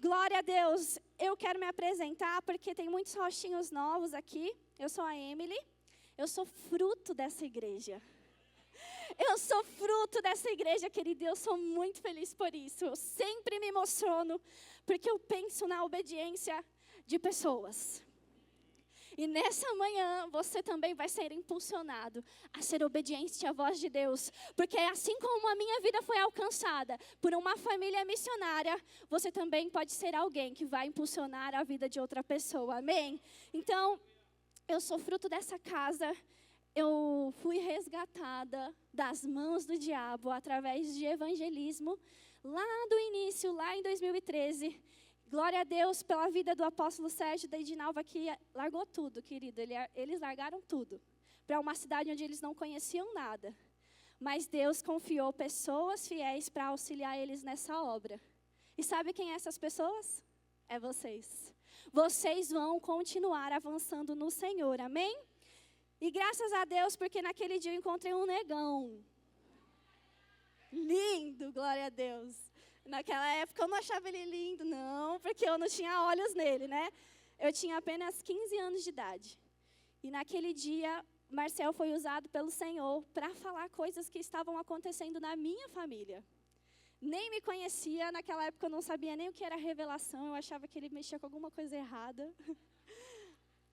Glória a Deus. Eu quero me apresentar porque tem muitos rostinhos novos aqui. Eu sou a Emily. Eu sou fruto dessa igreja. Eu sou fruto dessa igreja, querido. Eu sou muito feliz por isso. Eu sempre me emociono porque eu penso na obediência de pessoas. E nessa manhã, você também vai ser impulsionado a ser obediente à voz de Deus. Porque assim como a minha vida foi alcançada por uma família missionária, você também pode ser alguém que vai impulsionar a vida de outra pessoa. Amém? Então, eu sou fruto dessa casa. Eu fui resgatada das mãos do diabo através de evangelismo. Lá do início, lá em 2013. Glória a Deus pela vida do apóstolo Sérgio da Edinalva, que largou tudo, querido. Eles largaram tudo para uma cidade onde eles não conheciam nada. Mas Deus confiou pessoas fiéis para auxiliar eles nessa obra. E sabe quem é essas pessoas? É vocês. Vocês vão continuar avançando no Senhor, amém? E graças a Deus, porque naquele dia eu encontrei um negão. Lindo, glória a Deus. Naquela época eu não achava ele lindo, não, porque eu não tinha olhos nele, né? Eu tinha apenas 15 anos de idade. E naquele dia, Marcel foi usado pelo Senhor para falar coisas que estavam acontecendo na minha família. Nem me conhecia, naquela época eu não sabia nem o que era revelação, eu achava que ele mexia com alguma coisa errada.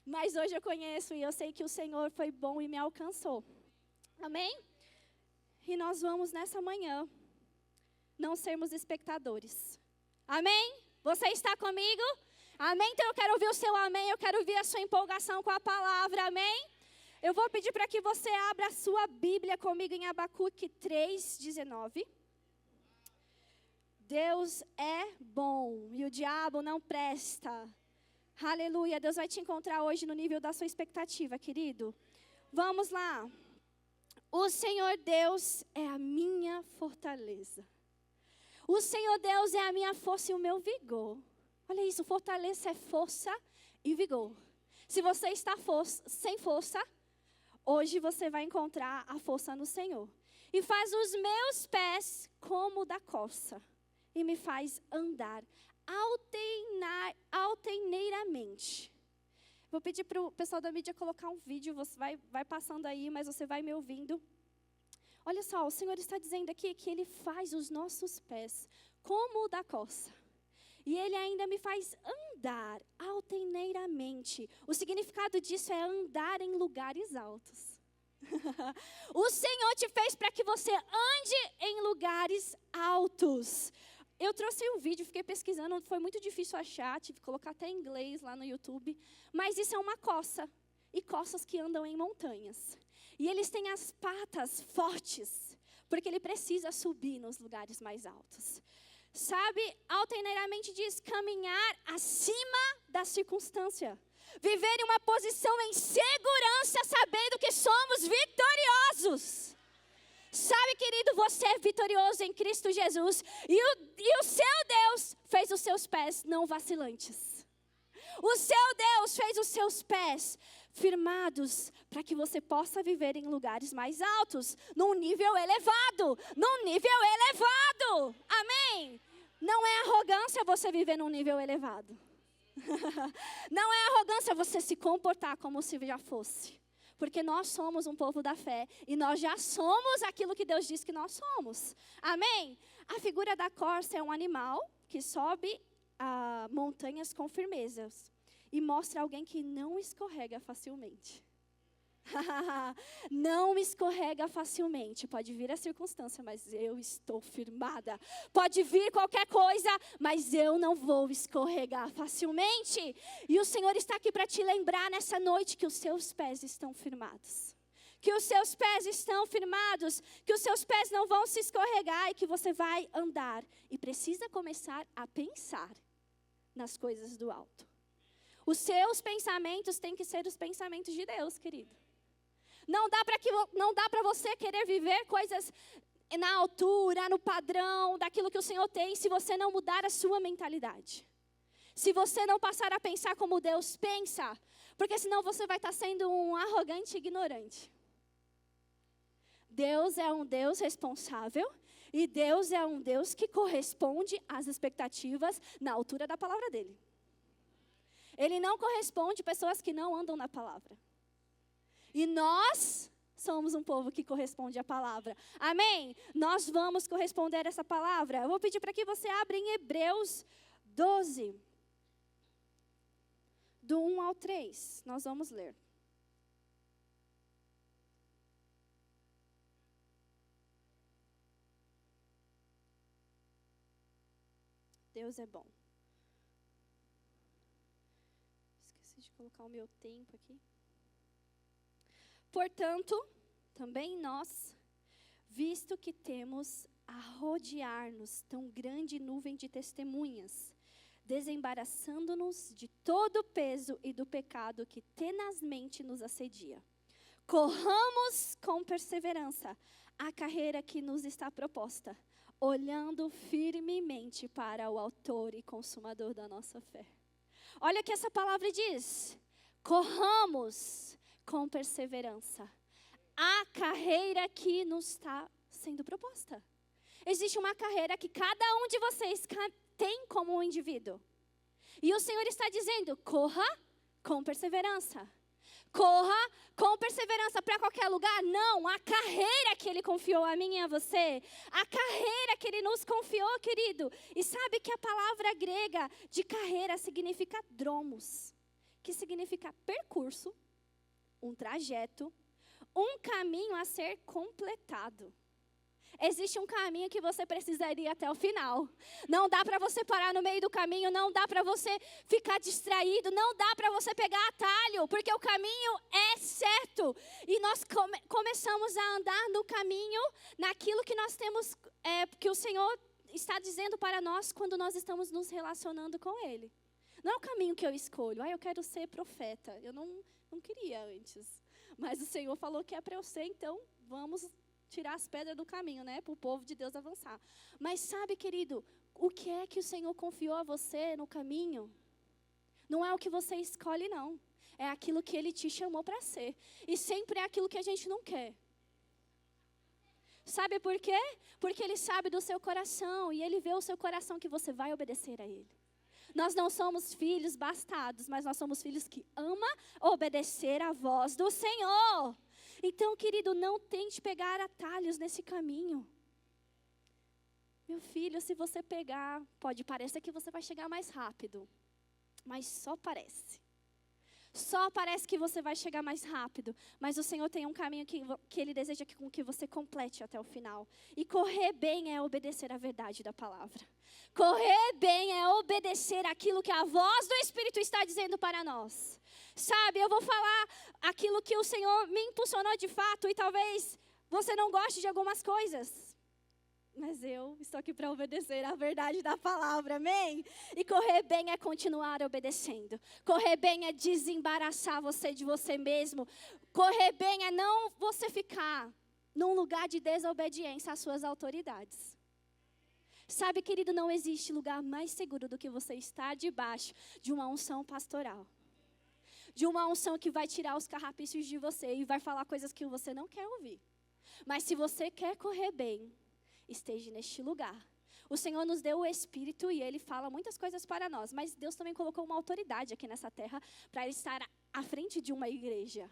Mas hoje eu conheço e eu sei que o Senhor foi bom e me alcançou. Amém? E nós vamos nessa manhã não sermos espectadores. Amém? Você está comigo? Amém? Então eu quero ouvir o seu amém, eu quero ouvir a sua empolgação com a palavra, amém? Eu vou pedir para que você abra a sua Bíblia comigo em Abacuque 3:19. Deus é bom e o diabo não presta. Aleluia, Deus vai te encontrar hoje no nível da sua expectativa, querido. Vamos lá. O Senhor Deus é a minha fortaleza. O Senhor Deus é a minha força e o meu vigor. Olha isso, fortaleza é força e vigor. Se você está sem força, hoje você vai encontrar a força no Senhor. E faz os meus pés como da corça. E me faz andar altaneiramente. Vou pedir para o pessoal da mídia colocar um vídeo. Você vai passando aí, mas você vai me ouvindo. Olha só, o Senhor está dizendo aqui que Ele faz os nossos pés como o da corça. E Ele ainda me faz andar altaneiramente. O significado disso é andar em lugares altos. O Senhor te fez para que você ande em lugares altos. Eu trouxe um vídeo, fiquei pesquisando, foi muito difícil achar, tive que colocar até em inglês lá no YouTube. Mas isso é uma corça. E corças que andam em montanhas. E eles têm as patas fortes, porque ele precisa subir nos lugares mais altos. Sabe, altaneiramente diz caminhar acima da circunstância. Viver em uma posição em segurança, sabendo que somos vitoriosos. Sabe, querido, você é vitorioso em Cristo Jesus. E o seu Deus fez os seus pés não vacilantes. O seu Deus fez os seus pés firmados para que você possa viver em lugares mais altos, num nível elevado, amém? Não é arrogância você viver num nível elevado. Não é arrogância você se comportar como se já fosse. Porque nós somos um povo da fé e nós já somos aquilo que Deus diz que nós somos. Amém? A figura da corça é um animal que sobe montanhas com firmezas e mostra alguém que não escorrega facilmente. Não escorrega facilmente. Pode vir a circunstância, mas eu estou firmada. Pode vir qualquer coisa, mas eu não vou escorregar facilmente. E o Senhor está aqui para te lembrar nessa noite que os seus pés estão firmados. Que os seus pés estão firmados, que os seus pés não vão se escorregar e que você vai andar. E precisa começar a pensar nas coisas do alto. Os seus pensamentos têm que ser os pensamentos de Deus, querido. Não dá para você querer viver coisas na altura, no padrão daquilo que o Senhor tem, se você não mudar a sua mentalidade. Se você não passar a pensar como Deus pensa, porque senão você vai estar sendo um arrogante ignorante. Deus é um Deus responsável E Deus é um Deus que corresponde às expectativas na altura da palavra dele. Ele não corresponde a pessoas que não andam na palavra. E nós somos um povo que corresponde à palavra. Amém? Nós vamos corresponder a essa palavra. Eu vou pedir para que você abra em Hebreus 12. Do 1 ao 3. Nós vamos ler. Deus é bom. Esqueci de colocar o meu tempo aqui. Portanto, também nós, visto que temos a rodear-nos tão grande nuvem de testemunhas, desembaraçando-nos de todo o peso e do pecado que tenazmente nos assedia. Corramos com perseverança a carreira que nos está proposta, olhando firmemente para o autor e consumador da nossa fé. Olha o que essa palavra diz. Corramos com perseverança a carreira que nos está sendo proposta. Existe uma carreira que cada um de vocês tem como um indivíduo. E o Senhor está dizendo, corra com perseverança. Corra com perseverança para qualquer lugar? Não, a carreira que Ele confiou a mim e a você, a carreira que Ele nos confiou, querido. E sabe que a palavra grega de carreira significa dromos, que significa percurso, um trajeto, um caminho a ser completado. Existe um caminho que você precisaria até o final. Não dá para você parar no meio do caminho, não dá para você ficar distraído, não dá para você pegar atalho, porque o caminho é certo. E nós começamos a andar no caminho, naquilo que nós temos, que o Senhor está dizendo para nós quando nós estamos nos relacionando com Ele. Não é o caminho que eu escolho. Eu quero ser profeta. Eu não queria antes. Mas o Senhor falou que é para eu ser, então vamos tirar as pedras do caminho, né? Para o povo de Deus avançar. Mas sabe, querido, o que é que o Senhor confiou a você no caminho? Não é o que você escolhe, não. É aquilo que Ele te chamou para ser. E sempre é aquilo que a gente não quer. Sabe por quê? Porque Ele sabe do seu coração. E Ele vê o seu coração que você vai obedecer a Ele. Nós não somos filhos bastados, mas nós somos filhos que amam obedecer a voz do Senhor. Então, querido, não tente pegar atalhos nesse caminho. Meu filho, se você pegar, pode parecer que você vai chegar mais rápido, mas só parece. Só parece que você vai chegar mais rápido, mas o Senhor tem um caminho que Ele deseja que você complete até o final. E correr bem é obedecer a verdade da palavra. Correr bem é obedecer aquilo que a voz do Espírito está dizendo para nós. Sabe, eu vou falar aquilo que o Senhor me impulsionou de fato e talvez você não goste de algumas coisas. Mas eu estou aqui para obedecer a verdade da palavra, amém? E correr bem é continuar obedecendo. Correr bem é desembaraçar você de você mesmo. Correr bem é não você ficar num lugar de desobediência às suas autoridades. Sabe, querido, não existe lugar mais seguro do que você estar debaixo de uma unção pastoral. De uma unção que vai tirar os carrapichos de você e vai falar coisas que você não quer ouvir. Mas se você quer correr bem, esteja neste lugar. O Senhor nos deu o Espírito e Ele fala muitas coisas para nós. Mas Deus também colocou uma autoridade aqui nessa terra para Ele estar à frente de uma igreja.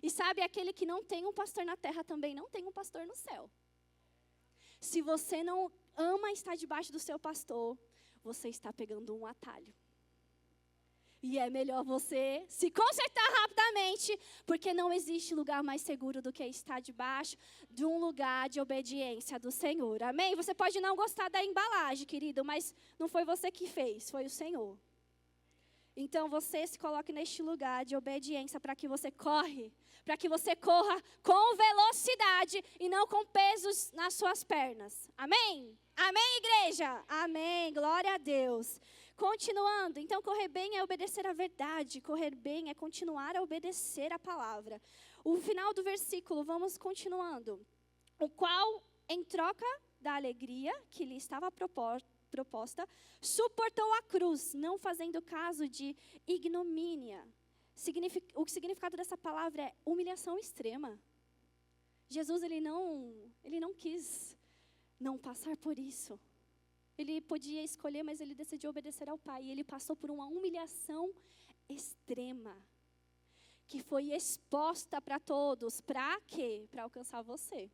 E sabe, aquele que não tem um pastor na terra também não tem um pastor no céu. Se você não ama estar debaixo do seu pastor, você está pegando um atalho. E é melhor você se consertar rapidamente, porque não existe lugar mais seguro do que estar debaixo de um lugar de obediência do Senhor. Amém? Você pode não gostar da embalagem, querido, mas não foi você que fez, foi o Senhor. Então você se coloque neste lugar de obediência para que você corra com velocidade e não com pesos nas suas pernas. Amém? Amém, igreja? Amém. Glória a Deus. Continuando, então correr bem é obedecer a verdade, correr bem é continuar a obedecer a palavra. O final do versículo, vamos continuando. O qual, em troca da alegria que lhe estava proposta, suportou a cruz, não fazendo caso de ignomínia. O significado dessa palavra é humilhação extrema. Jesus, ele não quis não passar por isso. Ele podia escolher, mas ele decidiu obedecer ao Pai. E ele passou por uma humilhação extrema, que foi exposta para todos. Para quê? Para alcançar você.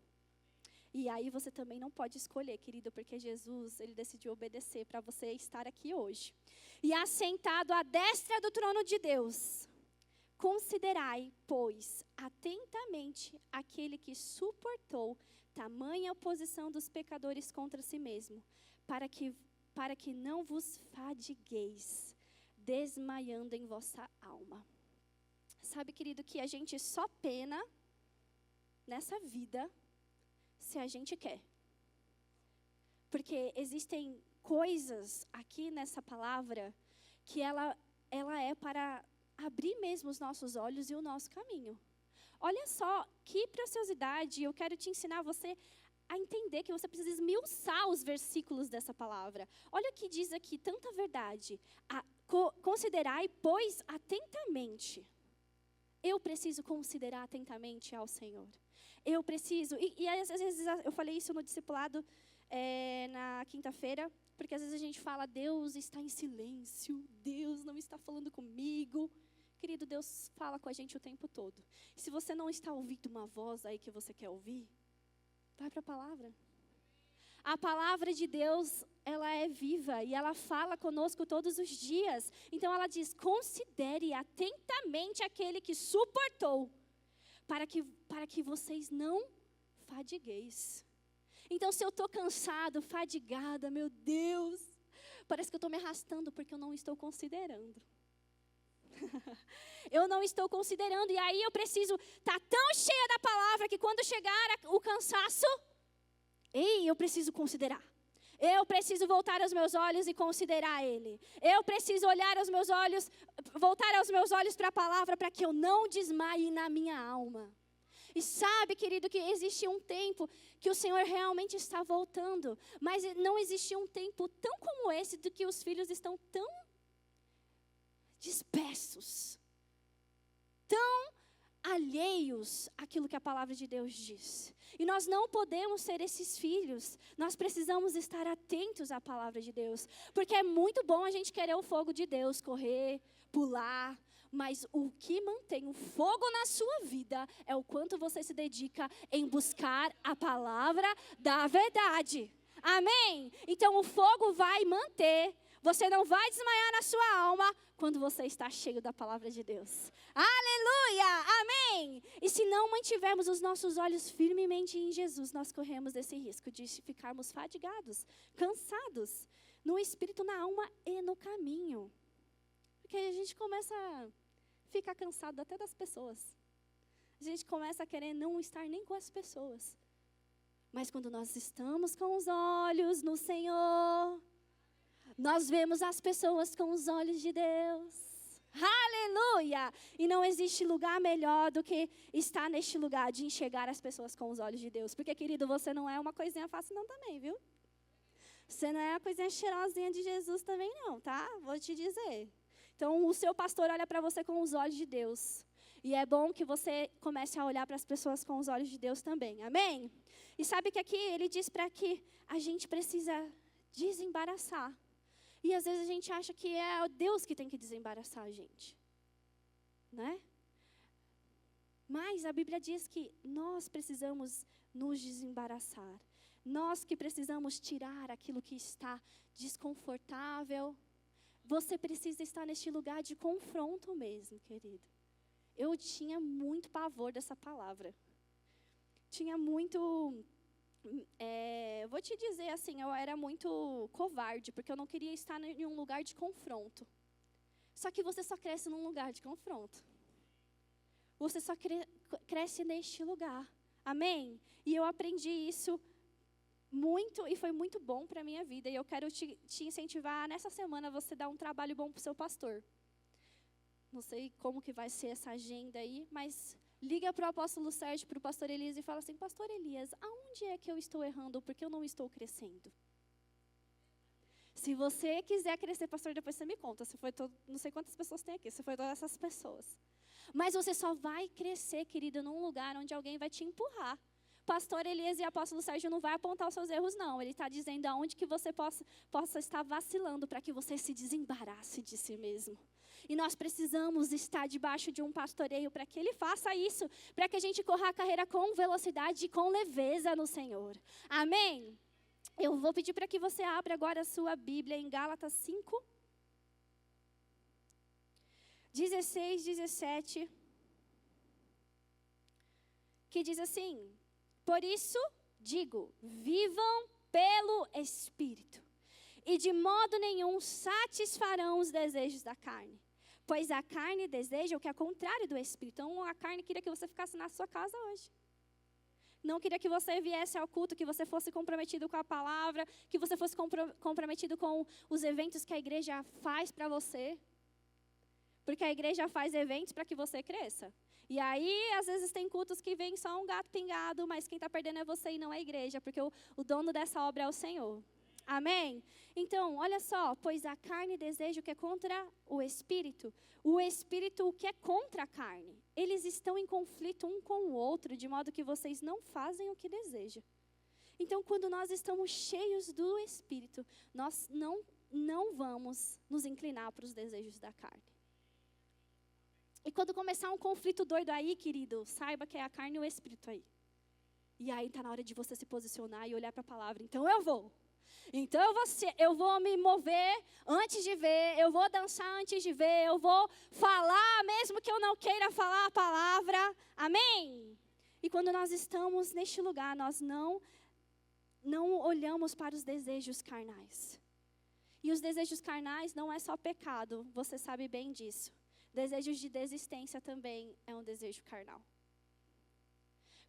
E aí você também não pode escolher, querido, porque Jesus, ele decidiu obedecer para você estar aqui hoje. E assentado à destra do trono de Deus, considerai, pois, atentamente aquele que suportou tamanha oposição dos pecadores contra si mesmo, para que não vos fadigueis, desmaiando em vossa alma. Sabe, querido, que a gente só pena nessa vida se a gente quer. Porque existem coisas aqui nessa palavra que ela é para abrir mesmo os nossos olhos e o nosso caminho. Olha só, que preciosidade, eu quero te ensinar você a entender que você precisa esmiuçar os versículos dessa palavra. Olha o que diz aqui, tanta verdade. Considerai, pois, atentamente. Eu preciso considerar atentamente ao Senhor. Eu preciso, e às vezes eu falei isso no discipulado na quinta-feira, porque às vezes a gente fala, Deus está em silêncio, Deus não está falando comigo. Querido, Deus fala com a gente o tempo todo. E se você não está ouvindo uma voz aí que você quer ouvir, vai para a palavra. A palavra de Deus, ela é viva e ela fala conosco todos os dias. Então ela diz, considere atentamente aquele que suportou, para que vocês não fadigueis. Então se eu estou cansado, fadigada, meu Deus, parece que eu estou me arrastando porque eu não estou considerando. Eu não estou considerando, e aí eu preciso estar tão cheia da palavra que quando chegar o cansaço, eu preciso considerar. Eu preciso voltar os meus olhos e considerar Ele. Eu preciso olhar os meus olhos, voltar os meus olhos para a palavra para que eu não desmaie na minha alma. E sabe, querido, que existe um tempo que o Senhor realmente está voltando, mas não existe um tempo tão como esse do que os filhos estão tão dispersos, tão alheios àquilo que a palavra de Deus diz. E nós não podemos ser esses filhos. Nós precisamos estar atentos à palavra de Deus, porque é muito bom a gente querer o fogo de Deus, correr, pular, mas o que mantém o fogo na sua vida é o quanto você se dedica em buscar a palavra da verdade. Amém? Então o fogo vai manter. Você não vai desmaiar na sua alma quando você está cheio da palavra de Deus. Aleluia! Amém! E se não mantivermos os nossos olhos firmemente em Jesus, nós corremos esse risco de ficarmos fadigados, cansados, no espírito, na alma e no caminho. Porque a gente começa a ficar cansado até das pessoas. A gente começa a querer não estar nem com as pessoas. Mas quando nós estamos com os olhos no Senhor, nós vemos as pessoas com os olhos de Deus. Aleluia! E não existe lugar melhor do que estar neste lugar de enxergar as pessoas com os olhos de Deus. Porque, querido, você não é uma coisinha fácil não também, viu? Você não é a coisinha cheirosinha de Jesus também não, tá? Vou te dizer. Então, o seu pastor olha para você com os olhos de Deus. E é bom que você comece a olhar para as pessoas com os olhos de Deus também. Amém? E sabe que aqui ele diz para que a gente precisa desembaraçar. E às vezes a gente acha que é Deus que tem que desembaraçar a gente, né? Mas a Bíblia diz que nós precisamos nos desembaraçar. Nós que precisamos tirar aquilo que está desconfortável. Você precisa estar neste lugar de confronto mesmo, querido. Eu tinha muito pavor dessa palavra. Tinha muito... vou te dizer assim, eu era muito covarde, porque eu não queria estar em um lugar de confronto. Só que você só cresce num lugar de confronto. Você só cresce neste lugar. Amém? E eu aprendi isso muito, e foi muito bom para a minha vida. E eu quero te incentivar nessa semana você dar um trabalho bom para o seu pastor. Não sei como que vai ser essa agenda aí, mas liga para o apóstolo Sérgio, para o pastor Elias e fala assim, pastor Elias, aonde é que eu estou errando porque eu não estou crescendo? Se você quiser crescer, pastor, depois você me conta. Se foi não sei quantas pessoas tem aqui, se foi todas essas pessoas. Mas você só vai crescer, querido, num lugar onde alguém vai te empurrar. pastor Elias e apóstolo Sérgio não vai apontar os seus erros, não. Ele está dizendo aonde que você possa estar vacilando para que você se desembarace de si mesmo. E nós precisamos estar debaixo de um pastoreio para que ele faça isso, para que a gente corra a carreira com velocidade e com leveza no Senhor. Amém? Eu vou pedir para que você abra agora a sua Bíblia em Gálatas 5, 16, 17, que diz assim: por isso digo, vivam pelo Espírito, e de modo nenhum satisfarão os desejos da carne. Pois a carne deseja o que é contrário do Espírito. Então a carne queria que você ficasse na sua casa hoje. Não queria que você viesse ao culto, que você fosse comprometido com a palavra, que você fosse comprometido com os eventos que a igreja faz para você. Porque a igreja faz eventos para que você cresça. E aí, às vezes, tem cultos que vem só um gato pingado, mas quem está perdendo é você e não a igreja, porque o dono dessa obra é o Senhor. Amém? Então, olha só, pois a carne deseja o que é contra o Espírito o que é contra a carne. Eles estão em conflito um com o outro, de modo que vocês não fazem o que desejam. Então, quando nós estamos cheios do Espírito, nós não vamos nos inclinar para os desejos da carne. E quando começar um conflito doido aí, querido, saiba que é a carne e o Espírito aí. E aí está na hora de você se posicionar e olhar para a palavra. Então eu vou. Então eu vou me mover antes de ver, eu vou dançar antes de ver, eu vou falar mesmo que eu não queira falar a palavra. Amém? E quando nós estamos neste lugar, nós não olhamos para os desejos carnais. E os desejos carnais não é só pecado, você sabe bem disso. Desejos de desistência também é um desejo carnal.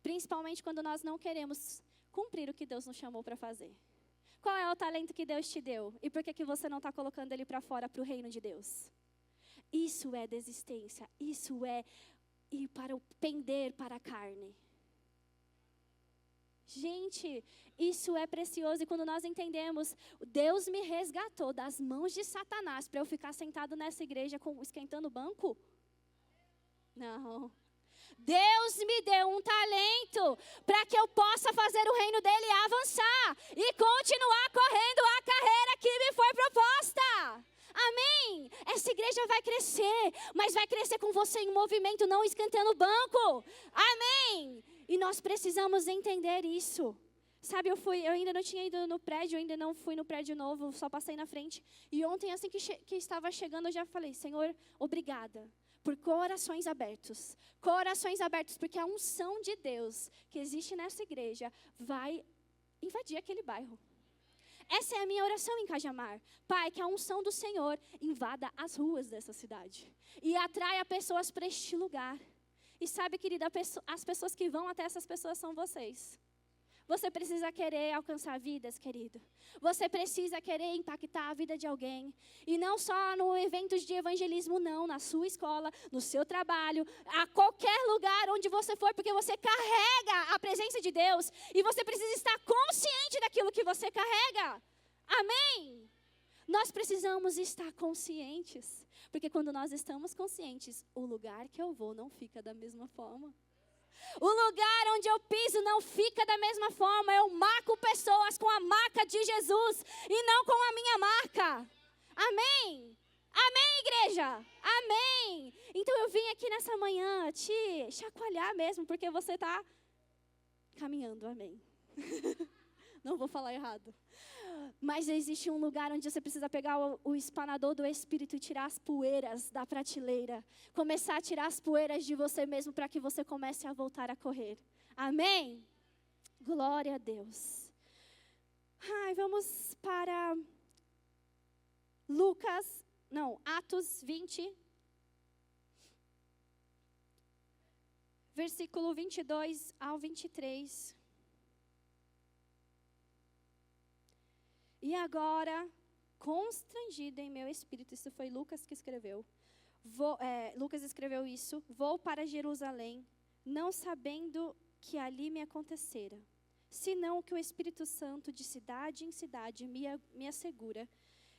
Principalmente quando nós não queremos cumprir o que Deus nos chamou para fazer. Qual é o talento que Deus te deu? E por que você não está colocando ele para fora, para o reino de Deus? Isso é desistência. Isso é ir para o pender para a carne. Gente, isso é precioso. E quando nós entendemos, Deus me resgatou das mãos de Satanás para eu ficar sentado nessa igreja esquentando o banco? Não. Deus me deu um talento para que eu possa fazer o reino dele avançar e continuar correndo a carreira que me foi proposta. Amém? Essa igreja vai crescer, mas vai crescer com você em movimento, não esquentando o banco. Amém? E nós precisamos entender isso. Sabe, eu ainda não tinha ido no prédio, eu ainda não fui no prédio novo, só passei na frente. E ontem, assim que estava chegando, eu já falei, Senhor, obrigada por corações abertos, porque a unção de Deus que existe nessa igreja vai invadir aquele bairro. Essa é a minha oração em Cajamar. Pai, que a unção do Senhor invada as ruas dessa cidade e atraia pessoas para este lugar. E sabe, querida, as pessoas que vão até essas pessoas são vocês. Você precisa querer alcançar vidas, querido. Você precisa querer impactar a vida de alguém. E não só no eventos de evangelismo, não. Na sua escola, no seu trabalho, a qualquer lugar onde você for, porque você carrega a presença de Deus. E você precisa estar consciente daquilo que você carrega. Amém? Nós precisamos estar conscientes. Porque quando nós estamos conscientes, o lugar que eu vou não fica da mesma forma. O lugar onde eu piso não fica da mesma forma. Eu marco pessoas com a marca de Jesus e não com a minha marca. Amém? Amém, igreja? Amém? Então eu vim aqui nessa manhã te chacoalhar mesmo, porque você está caminhando, amém. Não vou falar errado. Mas existe um lugar onde você precisa pegar o espanador do Espírito e tirar as poeiras da prateleira. Começar a tirar as poeiras de você mesmo para que você comece a voltar a correr. Amém? Glória a Deus. Vamos para Atos 20. Versículo 22 ao 23. E agora, constrangido em meu espírito, isso foi Lucas que escreveu. Lucas escreveu isso. Vou para Jerusalém, não sabendo que ali me acontecera, senão que o Espírito Santo de cidade em cidade me assegura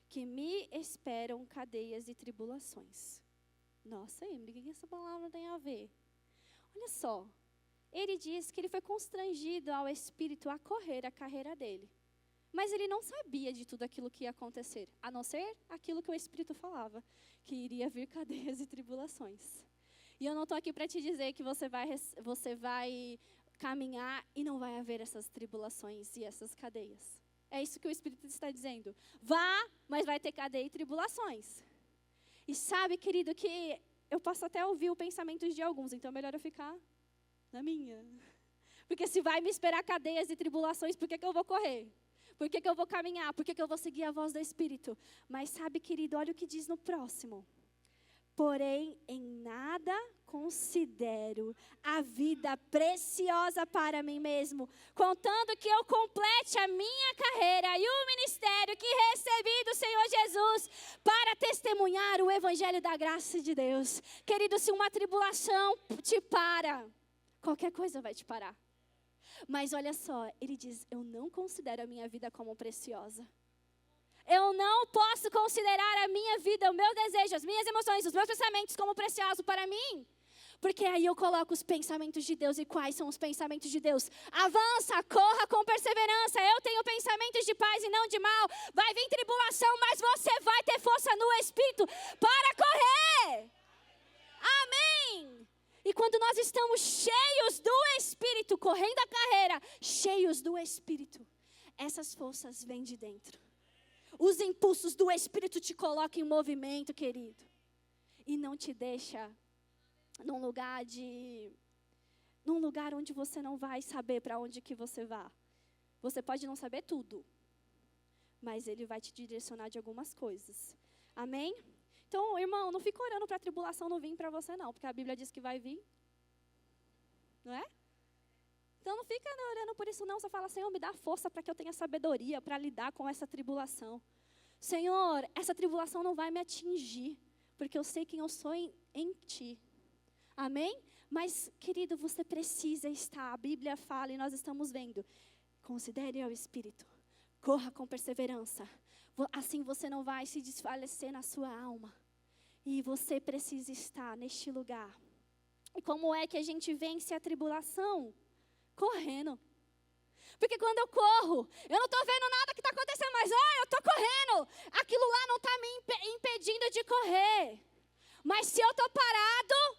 que me esperam cadeias e tribulações. Nossa, Emily, o que essa palavra tem a ver? Olha só, ele diz que ele foi constrangido ao Espírito a correr a carreira dele. Mas ele não sabia de tudo aquilo que ia acontecer, a não ser aquilo que o Espírito falava, que iria vir cadeias e tribulações. E eu não estou aqui para te dizer que você vai caminhar e não vai haver essas tribulações e essas cadeias. É isso que o Espírito está dizendo. Vá, mas vai ter cadeia e tribulações. E sabe, querido, que eu posso até ouvir o pensamento de alguns, então é melhor eu ficar na minha. Porque se vai me esperar cadeias e tribulações, por que eu vou correr? Por que eu vou caminhar? Por que eu vou seguir a voz do Espírito? Mas sabe, querido, olha o que diz no próximo. Porém, em nada considero a vida preciosa para mim mesmo, contando que eu complete a minha carreira e o ministério que recebi do Senhor Jesus para testemunhar o evangelho da graça de Deus. Querido, se uma tribulação te para, qualquer coisa vai te parar. Mas olha só, ele diz, eu não considero a minha vida como preciosa. Eu não posso considerar a minha vida, o meu desejo, as minhas emoções, os meus pensamentos como preciosos para mim. Porque aí eu coloco os pensamentos de Deus. E quais são os pensamentos de Deus? Avança, corra com perseverança. Eu tenho pensamentos de paz e não de mal. Vai vir tribulação, mas você vai ter força no Espírito para correr. Amém. E quando nós estamos cheios do Espírito, correndo a carreira, cheios do Espírito, essas forças vêm de dentro. Os impulsos do Espírito te colocam em movimento, querido. E não te deixa num lugar onde você não vai saber para onde que você vai. Você pode não saber tudo, mas Ele vai te direcionar de algumas coisas. Amém? Então, irmão, não fica orando para a tribulação não vir para você não, porque a Bíblia diz que vai vir. Não é? Então, não fica orando por isso não. Você fala, Senhor, me dá força para que eu tenha sabedoria para lidar com essa tribulação. Senhor, essa tribulação não vai me atingir, porque eu sei quem eu sou em Ti. Amém? Mas, querido, você precisa estar. A Bíblia fala e nós estamos vendo. Considere ao Espírito. Corra com perseverança. Assim você não vai se desfalecer na sua alma. E você precisa estar neste lugar. E como é que a gente vence a tribulação? Correndo. Porque quando eu corro, eu não estou vendo nada que está acontecendo, mas eu estou correndo. Aquilo lá não está me impedindo de correr. Mas se eu estou parado,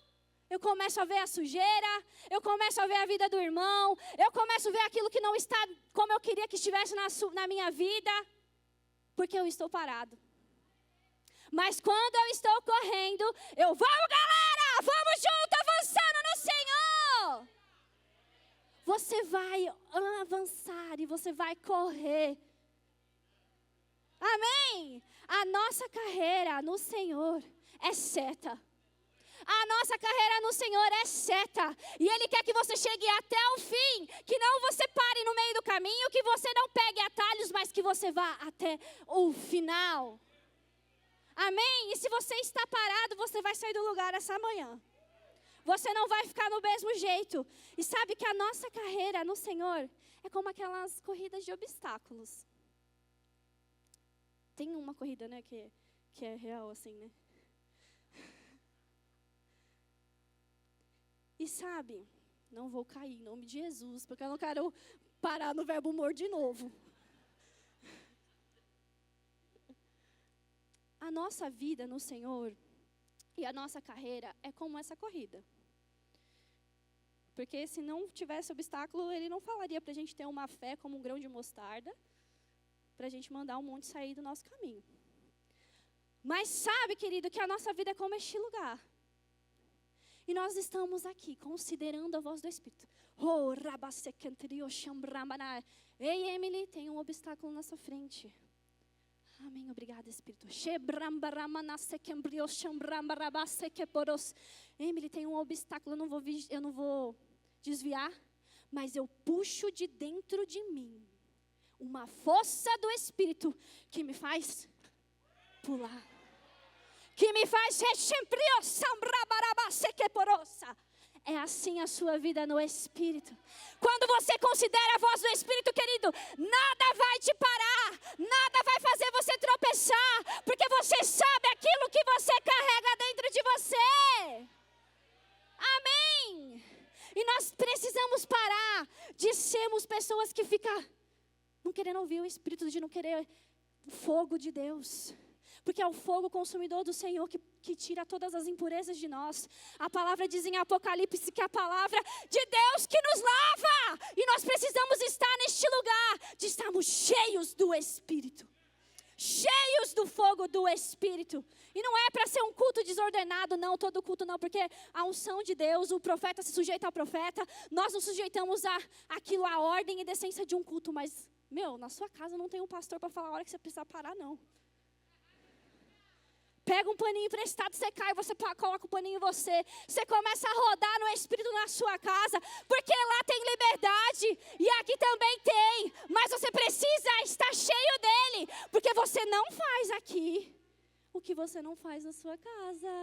eu começo a ver a sujeira, eu começo a ver a vida do irmão, eu começo a ver aquilo que não está como eu queria que estivesse na minha vida, porque eu estou parado. Mas quando eu estou correndo, vamos galera, vamos junto, avançando no Senhor. Você vai avançar e você vai correr. Amém? A nossa carreira no Senhor é seta. A nossa carreira no Senhor é seta. E Ele quer que você chegue até o fim. Que não você pare no meio do caminho. Que você não pegue atalhos, mas que você vá até o final. Amém? E se você está parado, você vai sair do lugar essa manhã. Você não vai ficar no mesmo jeito. E sabe que a nossa carreira no Senhor é como aquelas corridas de obstáculos. Tem uma corrida, né, que é real assim, né? E sabe, não vou cair em nome de Jesus, porque eu não quero parar no verbo humor de novo. A nossa vida no Senhor e a nossa carreira é como essa corrida. Porque se não tivesse obstáculo, Ele não falaria para a gente ter uma fé como um grão de mostarda, para a gente mandar um monte sair do nosso caminho. Mas sabe, querido, que a nossa vida é como este lugar. E nós estamos aqui, considerando a voz do Espírito. Ei, Emily, tem um obstáculo na sua frente. Amém, obrigada, Espírito. Emily, tem um obstáculo, eu não vou desviar, mas eu puxo de dentro de mim uma força do Espírito que me faz pular. Que me faz é assim a sua vida no Espírito. Quando você considera a voz do Espírito, querido, nada vai te parar, nada vai fazer você tropeçar, porque você sabe aquilo que você carrega dentro de você. Amém. E nós precisamos temos pessoas que ficam não querendo ouvir o Espírito, de não querer o fogo de Deus. Porque é o fogo consumidor do Senhor que tira todas as impurezas de nós. A palavra diz em Apocalipse que é a palavra de Deus que nos lava. E nós precisamos estar neste lugar de estarmos cheios do Espírito. Cheios do fogo do Espírito. E não é para ser um culto desordenado, não, todo culto não, porque a unção de Deus, o profeta se sujeita ao profeta, nós nos sujeitamos àquilo, à ordem e decência de um culto, mas, na sua casa não tem um pastor para falar a hora que você precisa parar, não. Pega um paninho emprestado, você cai, você coloca o paninho em você. Você começa a rodar no Espírito na sua casa, porque lá tem liberdade e aqui também tem. Mas você precisa estar cheio dele, porque você não faz aqui o que você não faz na sua casa.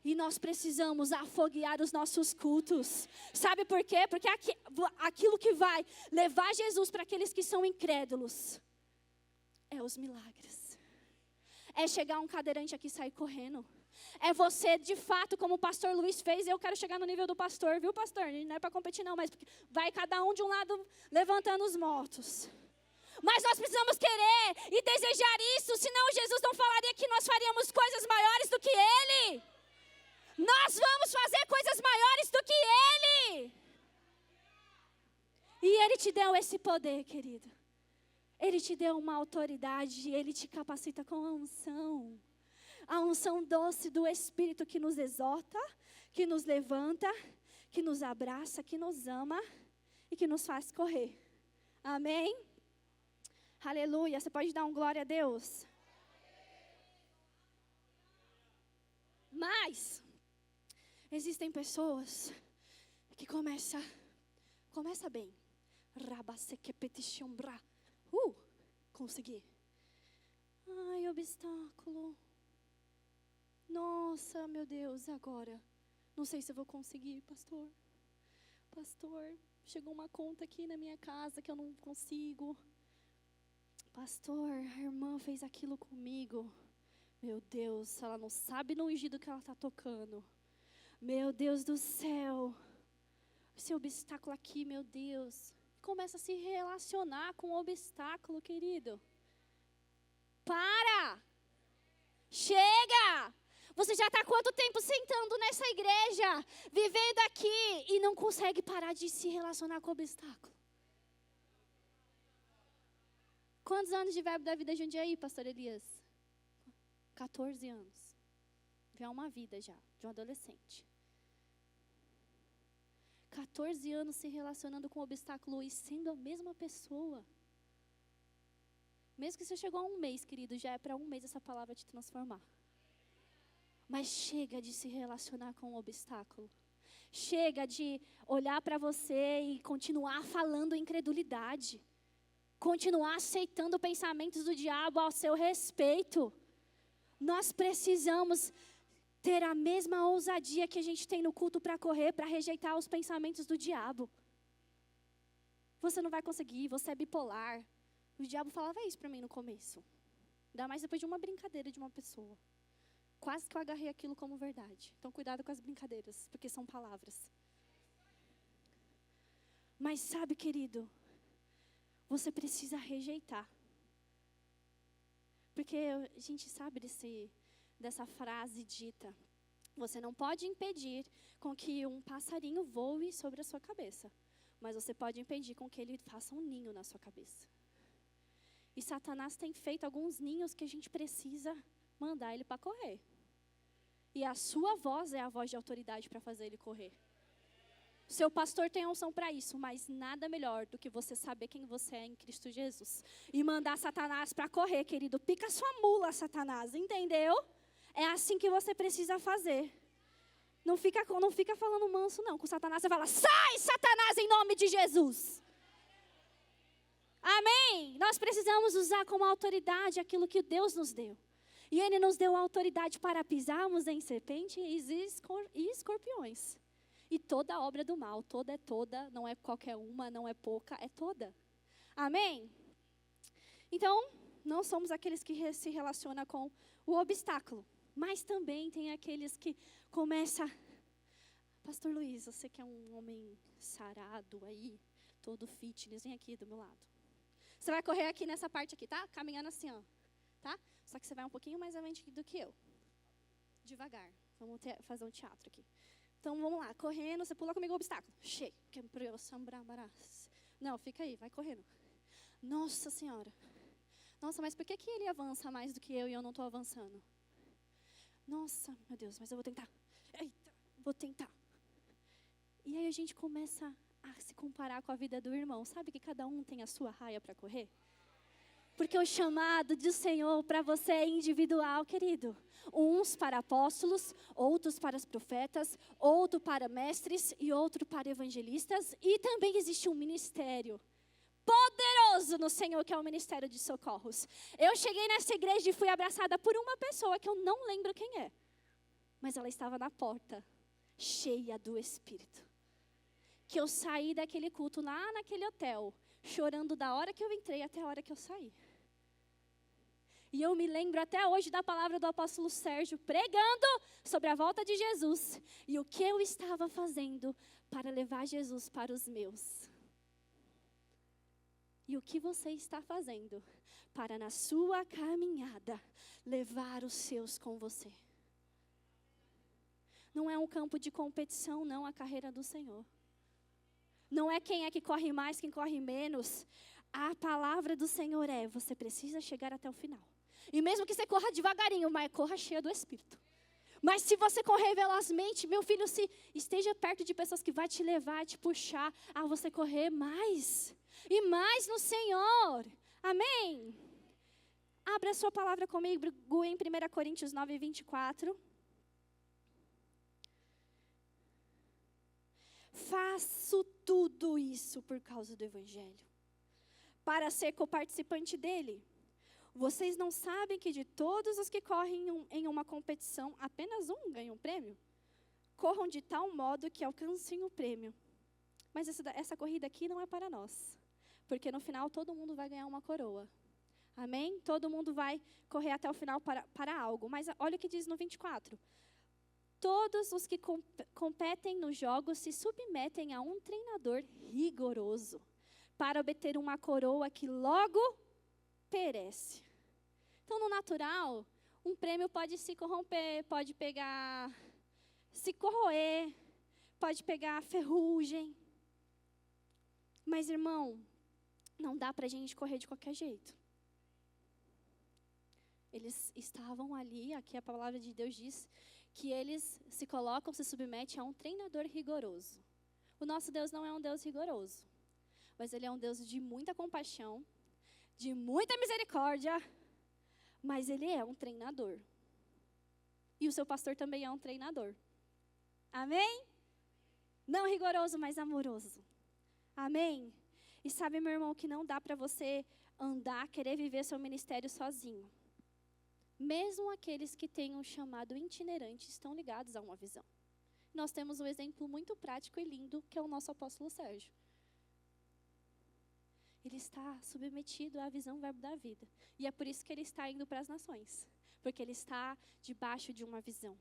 E nós precisamos afoguear os nossos cultos. Sabe por quê? Porque aquilo que vai levar Jesus para aqueles que são incrédulos é os milagres. É chegar um cadeirante aqui e sair correndo. É você, de fato, como o pastor Luiz fez, eu quero chegar no nível do pastor, viu, pastor? Não é para competir não, mas vai cada um de um lado levantando os mortos. Mas nós precisamos querer e desejar isso, senão Jesus não falaria que nós faríamos coisas maiores do que Ele. Nós vamos fazer coisas maiores do que Ele. E Ele te deu esse poder, querido. Ele te deu uma autoridade, Ele te capacita com a unção. A unção doce do Espírito que nos exorta, que nos levanta, que nos abraça, que nos ama e que nos faz correr. Amém? Aleluia. Você pode dar um glória a Deus? Mas existem pessoas que começa bem. Consegui. Ai, obstáculo. Nossa, meu Deus, agora? Não sei se eu vou conseguir, pastor. Pastor, chegou uma conta aqui na minha casa que eu não consigo. Pastor, a irmã fez aquilo comigo. Meu Deus, ela não sabe no ungido que ela está tocando. Meu Deus do céu. Esse obstáculo aqui, meu Deus. Começa a se relacionar com o obstáculo, querido. Para! Chega! Você já está há quanto tempo sentando nessa igreja, vivendo aqui e não consegue parar de se relacionar com o obstáculo? Quantos anos de Verbo da Vida Jundiaí, pastor Elias? 14 anos. Já é uma vida já, de um adolescente. 14 anos se relacionando com o obstáculo e sendo a mesma pessoa. Mesmo que você chegou a um mês, querido, já é para um mês essa palavra te transformar. Mas chega de se relacionar com o obstáculo. Chega de olhar para você e continuar falando incredulidade. Continuar aceitando pensamentos do diabo ao seu respeito. Nós precisamos ter a mesma ousadia que a gente tem no culto para correr, para rejeitar os pensamentos do diabo. Você não vai conseguir, você é bipolar. O diabo falava isso para mim no começo. Ainda mais depois de uma brincadeira de uma pessoa. Quase que eu agarrei aquilo como verdade. Então cuidado com as brincadeiras, porque são palavras. Mas sabe, querido, você precisa rejeitar. Porque a gente sabe dessa frase dita: você não pode impedir com que um passarinho voe sobre a sua cabeça, mas você pode impedir com que ele faça um ninho na sua cabeça. E Satanás tem feito alguns ninhos que a gente precisa mandar ele para correr. E a sua voz é a voz de autoridade para fazer ele correr. Seu pastor tem a unção para isso, mas nada melhor do que você saber quem você é em Cristo Jesus. E mandar Satanás para correr, querido. Pica sua mula, Satanás, entendeu? É assim que você precisa fazer. Não fica falando manso, não. Com Satanás você fala: sai, Satanás, em nome de Jesus. Amém? Nós precisamos usar como autoridade aquilo que Deus nos deu. E Ele nos deu a autoridade para pisarmos em serpentes e escorpiões. E toda obra do mal, toda é toda, não é qualquer uma, não é pouca, é toda. Amém? Então, não somos aqueles que se relacionam com o obstáculo. Mas também tem aqueles que começam, Pastor Luiz, você que é um homem sarado aí, todo fitness, vem aqui do meu lado. Você vai correr aqui nessa parte aqui, tá? Caminhando assim, ó. Tá? Só que você vai um pouquinho mais à frente do que eu. Devagar. Vamos fazer um teatro aqui. Então, vamos lá. Correndo, você pula comigo o obstáculo. Cheio. Não, fica aí, vai correndo. Nossa Senhora. Nossa, mas por que ele avança mais do que eu e eu não estou avançando? Nossa, meu Deus, mas eu vou tentar. Eita, vou tentar. E aí a gente começa a se comparar com a vida do irmão. Sabe que cada um tem a sua raia para correr? Porque o chamado do Senhor para você é individual, querido. Uns para apóstolos, outros para os profetas, outro para mestres e outro para evangelistas. E também existe um ministério poderoso no Senhor, que é o ministério de socorros. Eu cheguei nessa igreja e fui abraçada por uma pessoa que eu não lembro quem é. Mas ela estava na porta, cheia do Espírito. Que eu saí daquele culto lá naquele hotel, chorando da hora que eu entrei até a hora que eu saí. E eu me lembro até hoje da palavra do apóstolo Sérgio pregando sobre a volta de Jesus e o que eu estava fazendo para levar Jesus para os meus. E o que você está fazendo para na sua caminhada levar os seus com você? Não é um campo de competição, não, a carreira do Senhor. Não é quem é que corre mais, quem corre menos. A palavra do Senhor é, você precisa chegar até o final. E mesmo que você corra devagarinho, mas corra cheia do Espírito. Mas se você correr velozmente, meu filho, se esteja perto de pessoas que vai te levar, te puxar a você correr mais. E mais no Senhor. Amém? Abra a sua palavra comigo em 1 Coríntios 9, 24. Faço tudo isso por causa do Evangelho, para ser coparticipante dele. Vocês não sabem que de todos os que correm em uma competição, apenas um ganha um prêmio? Corram de tal modo que alcancem o prêmio. Mas essa corrida aqui não é para nós, porque no final todo mundo vai ganhar uma coroa. Amém? Todo mundo vai correr até o final para algo. Mas olha o que diz no 24. Todos os que competem nos jogos se submetem a um treinador rigoroso para obter uma coroa que logo perece. Então, no natural, um prêmio pode se corromper, pode se corroer, pode pegar ferrugem. Mas, irmão, não dá para a gente correr de qualquer jeito. Eles estavam ali, aqui a palavra de Deus diz, que eles se colocam, se submetem a um treinador rigoroso. O nosso Deus não é um Deus rigoroso, mas Ele é um Deus de muita compaixão, de muita misericórdia, mas Ele é um treinador. E o seu pastor também é um treinador. Amém? Não rigoroso, mas amoroso. Amém? E sabe, meu irmão, que não dá para você andar, querer viver seu ministério sozinho. Mesmo aqueles que têm um chamado itinerante estão ligados a uma visão. Nós temos um exemplo muito prático e lindo, que é o nosso apóstolo Sérgio. Ele está submetido à visão Verbo da Vida. E é por isso que ele está indo para as nações. Porque ele está debaixo de uma visão.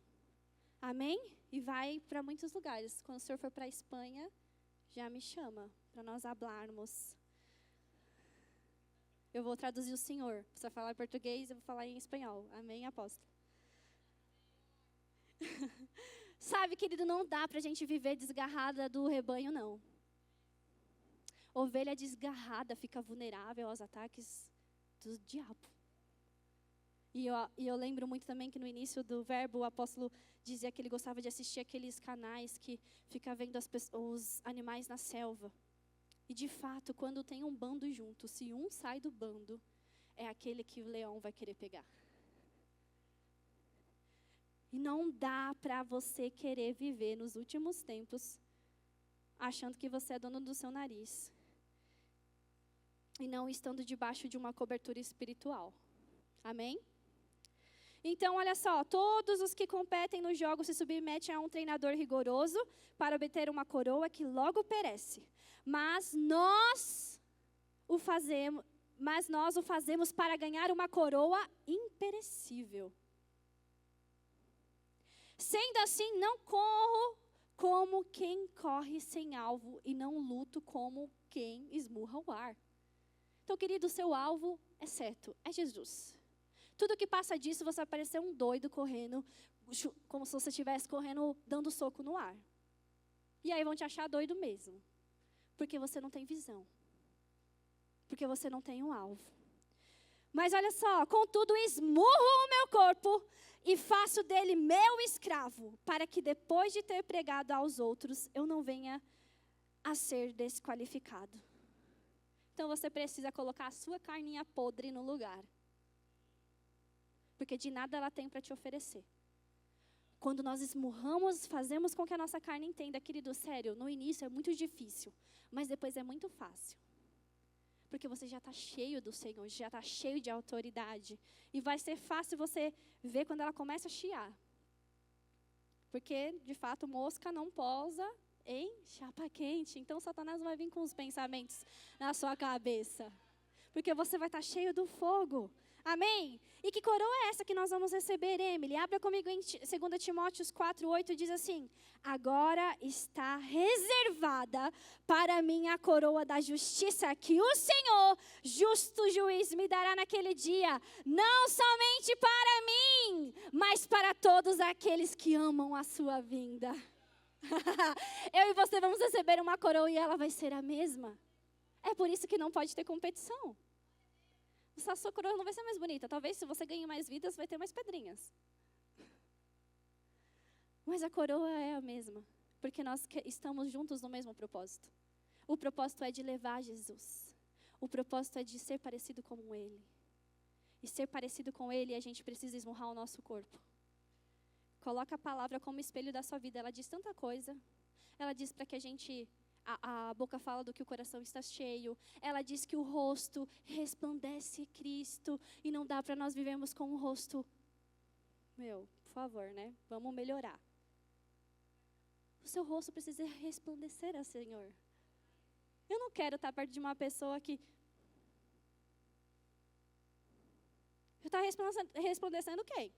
Amém? E vai para muitos lugares. Quando o senhor for para a Espanha, já me chama para nós hablarmos. Eu vou traduzir o senhor. Você vai falar em português, eu vou falar em espanhol. Amém, apóstolo? Sabe, querido, não dá para a gente viver desgarrada do rebanho, não. Ovelha desgarrada fica vulnerável aos ataques do diabo. E eu lembro muito também que no início do Verbo, o apóstolo dizia que ele gostava de assistir aqueles canais que fica vendo os animais na selva. E de fato, quando tem um bando junto, se um sai do bando, é aquele que o leão vai querer pegar. E não dá para você querer viver nos últimos tempos achando que você é dono do seu nariz e não estando debaixo de uma cobertura espiritual. Amém? Então, olha só, todos os que competem nos jogos se submetem a um treinador rigoroso para obter uma coroa que logo perece. Mas nós o fazemos para ganhar uma coroa imperecível. Sendo assim, não corro como quem corre sem alvo e não luto como quem esmurra o ar. Então, querido, o seu alvo é certo, é Jesus. Tudo que passa disso, você vai parecer um doido correndo, como se você estivesse correndo, dando soco no ar. E aí vão te achar doido mesmo. Porque você não tem visão. Porque você não tem um alvo. Mas olha só, contudo esmurro o meu corpo e faço dele meu escravo, para que depois de ter pregado aos outros, eu não venha a ser desqualificado. Então você precisa colocar a sua carninha podre no lugar. Porque de nada ela tem para te oferecer. Quando nós esmurramos, fazemos com que a nossa carne entenda, querido, sério, no início é muito difícil, mas depois é muito fácil. Porque você já está cheio do Senhor, já está cheio de autoridade. E vai ser fácil você ver quando ela começa a chiar. Porque, de fato, mosca não pousa em chapa quente. Então, Satanás vai vir com os pensamentos na sua cabeça. Porque você vai estar cheio do fogo. Amém? E que coroa é essa que nós vamos receber, Emily? Abra comigo em 2 Timóteo 4:8, diz assim: agora está reservada para mim a coroa da justiça, que o Senhor, justo juiz, me dará naquele dia, não somente para mim, mas para todos aqueles que amam a sua vinda. Eu e você vamos receber uma coroa e ela vai ser a mesma. É por isso que não pode ter competição. A sua coroa não vai ser mais bonita. Talvez se você ganhar mais vidas, vai ter mais pedrinhas. Mas a coroa é a mesma. Porque nós estamos juntos no mesmo propósito. O propósito é de levar Jesus. O propósito é de ser parecido com Ele. E ser parecido com Ele, a gente precisa esmurrar o nosso corpo. Coloca a palavra como espelho da sua vida. Ela diz tanta coisa. Ela diz para que a gente... A boca fala do que o coração está cheio. Ela diz que o rosto resplandece Cristo. E não dá para nós vivermos com um rosto... por favor, né? Vamos melhorar. O seu rosto precisa resplandecer ao Senhor. Eu não quero estar perto de uma pessoa que... está resplandecendo quem?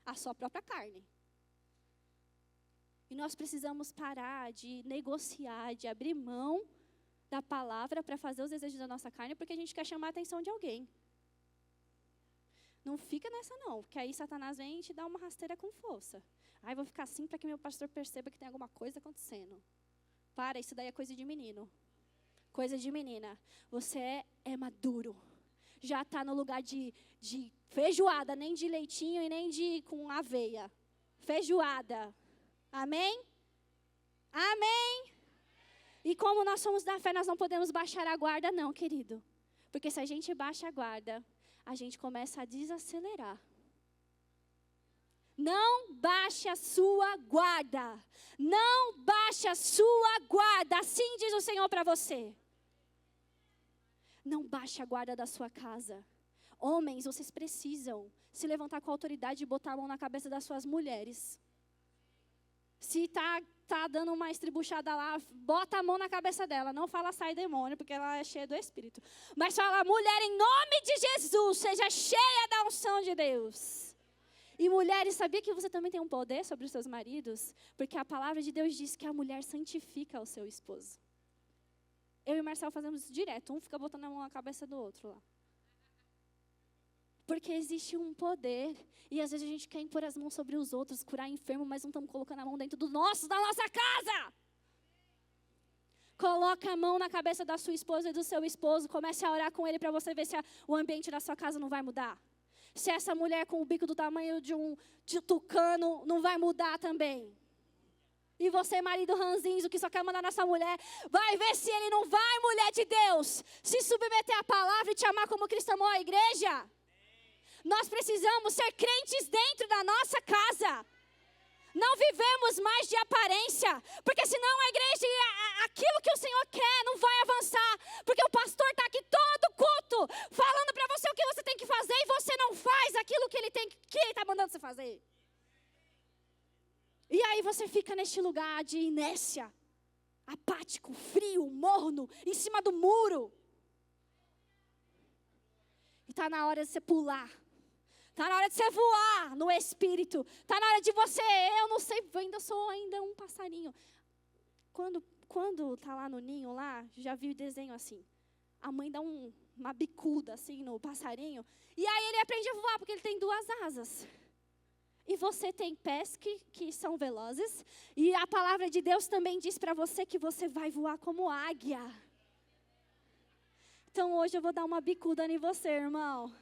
A sua própria carne. E nós precisamos parar de negociar, de abrir mão da palavra para fazer os desejos da nossa carne, porque a gente quer chamar a atenção de alguém. Não fica nessa não, porque aí Satanás vem e te dá uma rasteira com força. Ai, vou ficar assim para que meu pastor perceba que tem alguma coisa acontecendo. Para, isso daí é coisa de menino. Coisa de menina. Você é maduro. Já está no lugar de feijoada, nem de leitinho e nem com aveia. Feijoada. Amém? Amém? E como nós somos da fé, nós não podemos baixar a guarda não, querido. Porque se a gente baixa a guarda, a gente começa a desacelerar. Não baixe a sua guarda. Não baixe a sua guarda. Assim diz o Senhor para você. Não baixe a guarda da sua casa. Homens, vocês precisam se levantar com a autoridade e botar a mão na cabeça das suas mulheres. Se tá dando uma estribuchada lá, bota a mão na cabeça dela. Não fala sai demônio, porque ela é cheia do Espírito. Mas fala, mulher, em nome de Jesus, seja cheia da unção de Deus. E mulheres, sabia que você também tem um poder sobre os seus maridos? Porque a palavra de Deus diz que a mulher santifica o seu esposo. Eu e o Marcelo fazemos isso direto. Um fica botando a mão na cabeça do outro lá. Porque existe um poder, e às vezes a gente quer impor as mãos sobre os outros, curar enfermo, mas não estamos colocando a mão dentro da nossa casa. Coloca a mão na cabeça da sua esposa e do seu esposo, comece a orar com ele para você ver se o ambiente da sua casa não vai mudar. Se essa mulher com o bico do tamanho de tucano não vai mudar também. E você, marido ranzinzo, que só quer mandar nessa mulher, vai ver se ele não vai, mulher de Deus, se submeter à palavra e te amar como Cristo amou a igreja. Nós precisamos ser crentes dentro da nossa casa. Não vivemos mais de aparência. Porque senão a igreja, aquilo que o Senhor quer, não vai avançar. Porque o pastor está aqui todo culto, falando para você o que você tem que fazer, e você não faz aquilo que ele está mandando você fazer. E aí você fica neste lugar de inércia, apático, frio, morno, em cima do muro. E está na hora de você pular. Está na hora de você voar no Espírito. Está na hora de você, eu não sei, sou ainda um passarinho. Quando tá lá no ninho, lá, já vi o desenho assim. A mãe dá uma bicuda assim no passarinho. E aí ele aprende a voar, porque ele tem 2 asas. E você tem pés que são velozes. E a palavra de Deus também diz para você que você vai voar como águia. Então hoje eu vou dar uma bicuda em você, irmão.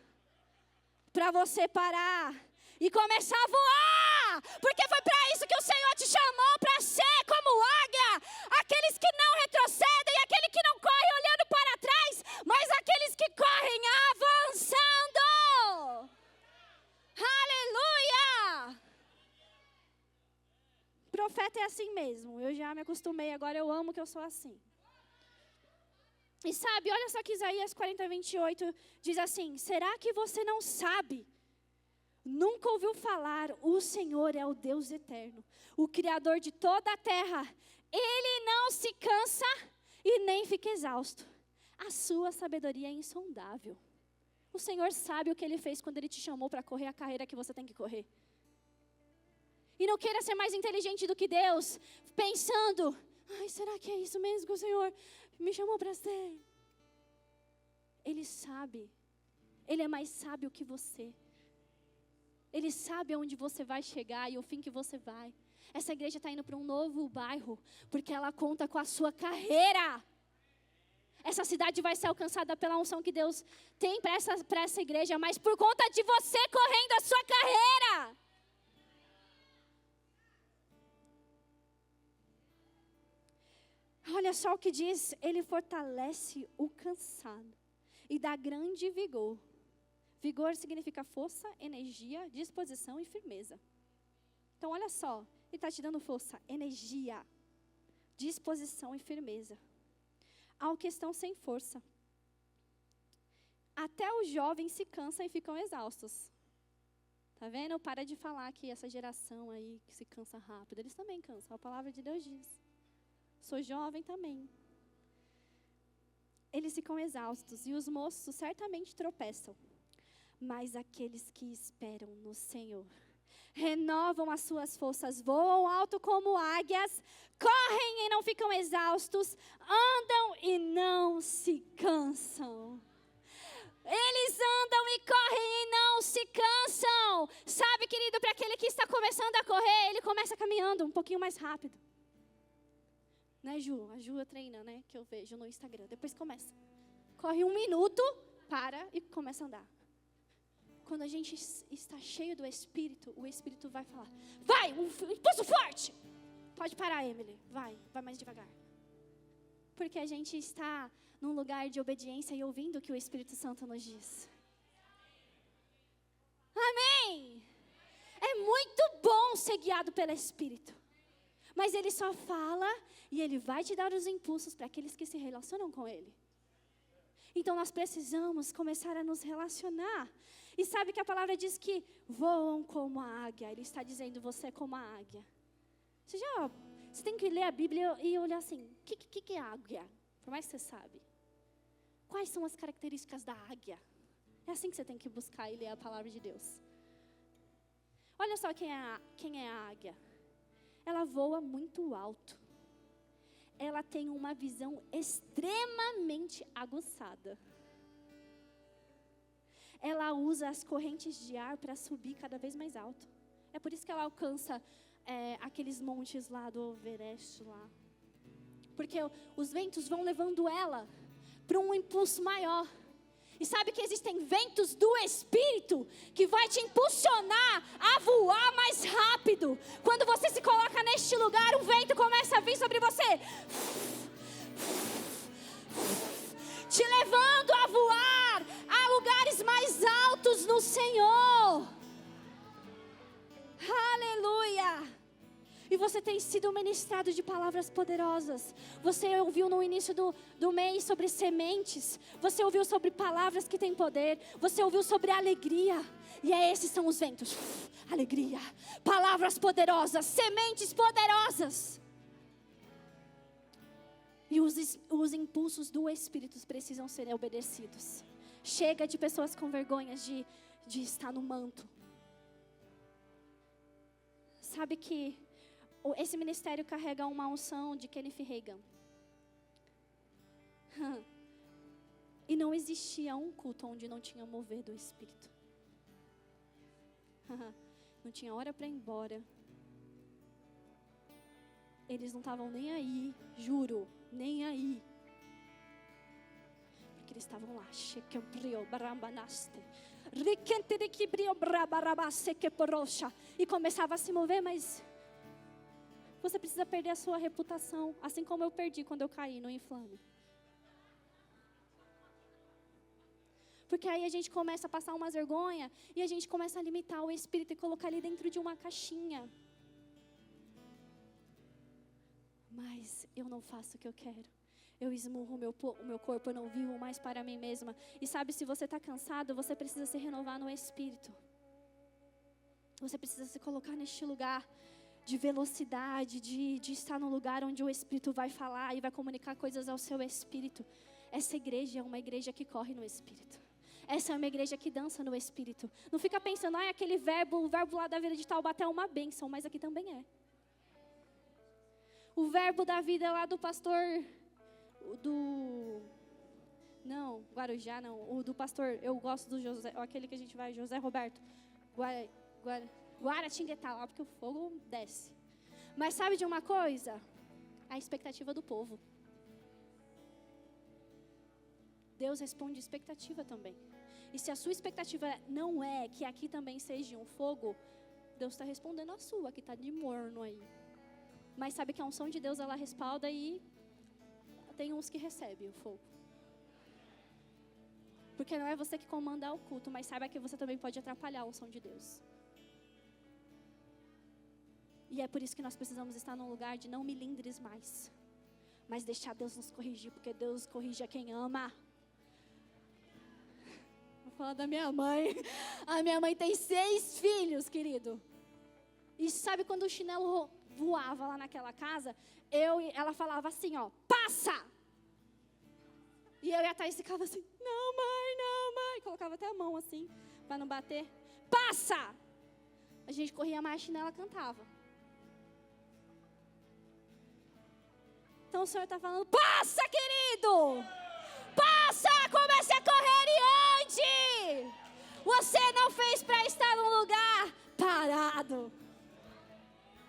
Para você parar e começar a voar. Porque foi para isso que o Senhor te chamou, para ser como águia. Aqueles que não retrocedem, aquele que não corre olhando para trás, mas aqueles que correm avançando. Aleluia! Profeta é assim mesmo. Eu já me acostumei, agora eu amo que eu sou assim. E sabe, olha só que Isaías 40:28 diz assim: será que você não sabe? Nunca ouviu falar, o Senhor é o Deus eterno, o Criador de toda a terra. Ele não se cansa e nem fica exausto. A sua sabedoria é insondável. O Senhor sabe o que Ele fez quando Ele te chamou para correr a carreira que você tem que correr. E não queira ser mais inteligente do que Deus, pensando, ai, será que é isso mesmo que o Senhor me chamou para ser? Ele sabe. Ele é mais sábio que você. Ele sabe aonde você vai chegar e o fim que você vai. Essa igreja está indo para um novo bairro, porque ela conta com a sua carreira. Essa cidade vai ser alcançada pela unção que Deus tem para essa igreja, mas por conta de você correndo a sua carreira. Olha só o que diz: ele fortalece o cansado e dá grande vigor. Vigor significa força, energia, disposição e firmeza. Então olha só, ele está te dando força, energia, disposição e firmeza. Ao que estão sem força. Até os jovens se cansam e ficam exaustos. Tá vendo? Para de falar que essa geração aí que se cansa rápido. Eles também cansam, a palavra de Deus diz. Sou jovem também. Eles ficam exaustos e os moços certamente tropeçam. Mas aqueles que esperam no Senhor renovam as suas forças, voam alto como águias, correm e não ficam exaustos, andam e não se cansam. Eles andam e correm e não se cansam. Sabe, querido, para aquele que está começando a correr, ele começa caminhando um pouquinho mais rápido. Né, Ju? A Ju treina, né? Que eu vejo no Instagram. Depois começa. Corre 1 minuto, para e começa a andar. Quando a gente está cheio do Espírito, o Espírito vai falar: vai, um impulso forte. Pode parar, Emily. Vai mais devagar. Porque a gente está num lugar de obediência e ouvindo o que o Espírito Santo nos diz. Amém! É muito bom ser guiado pelo Espírito. Mas Ele só fala e Ele vai te dar os impulsos para aqueles que se relacionam com Ele. Então nós precisamos começar a nos relacionar. E sabe que a palavra diz que voam como a águia. Ele está dizendo, você é como a águia. Você tem que ler a Bíblia e olhar assim, o que é águia? Por mais que você sabe. Quais são as características da águia? É assim que você tem que buscar e ler a palavra de Deus. Olha só quem é a águia. Ela voa muito alto. Ela tem uma visão extremamente aguçada. Ela usa as correntes de ar para subir cada vez mais alto. É por isso que ela alcança aqueles montes lá do Everest lá. Porque os ventos vão levando ela para um impulso maior. E sabe que existem ventos do Espírito que vai te impulsionar a voar mais rápido. Quando você se coloca neste lugar, um vento começa a vir sobre você, te levando a voar a lugares mais altos no Senhor. Aleluia! E você tem sido ministrado de palavras poderosas. Você ouviu no início do mês sobre sementes. Você ouviu sobre palavras que têm poder. Você ouviu sobre alegria. E esses são os ventos. Alegria, palavras poderosas, sementes poderosas. E os impulsos do Espírito precisam ser obedecidos. Chega de pessoas com vergonhas de estar no manto. Sabe que esse ministério carrega uma unção de Kenneth Hagin. E não existia um culto onde não tinha mover do Espírito. Não tinha hora para ir embora. Eles não estavam nem aí, juro, nem aí. Porque eles estavam lá. E começava a se mover, mas você precisa perder a sua reputação, assim como eu perdi quando eu caí no inflame. Porque aí a gente começa a passar umas vergonha e a gente começa a limitar o Espírito e colocar ele dentro de uma caixinha. Mas eu não faço o que eu quero. Eu esmurro o meu corpo, eu não vivo mais para mim mesma. E sabe, se você está cansado, você precisa se renovar no Espírito. Você precisa se colocar neste lugar de velocidade, de estar no lugar onde o Espírito vai falar e vai comunicar coisas ao seu Espírito. Essa igreja é uma igreja que corre no Espírito. Essa é uma igreja que dança no Espírito. Não fica pensando, aquele verbo, o verbo lá da vida de Taubaté é uma bênção, mas aqui também é. O verbo da vida lá do pastor, Guarujá não, o do pastor, eu gosto do José, aquele que a gente vai, José Roberto, Guaratinguetá lá, porque o fogo desce. Mas sabe de uma coisa? A expectativa do povo. Deus responde expectativa também. E se a sua expectativa não é que aqui também seja um fogo, Deus está respondendo a sua, que está de morno aí. Mas sabe que a unção de Deus, ela respalda e tem uns que recebem o fogo. Porque não é você que comanda o culto, mas saiba que você também pode atrapalhar a unção de Deus. E é por isso que nós precisamos estar num lugar de não milindres mais, mas deixar Deus nos corrigir, porque Deus corrige a quem ama. Vou falar da minha mãe. A minha mãe tem 6 filhos, querido. E sabe quando o chinelo voava lá naquela casa, ela falava assim, passa! E eu e a Thaís ficava assim, não mãe, colocava até a mão assim, para não bater, passa! A gente corria mais, a chinela cantava. Então o Senhor está falando, passa, querido! Passa, comece a correr e ande! Você não fez para estar num lugar parado.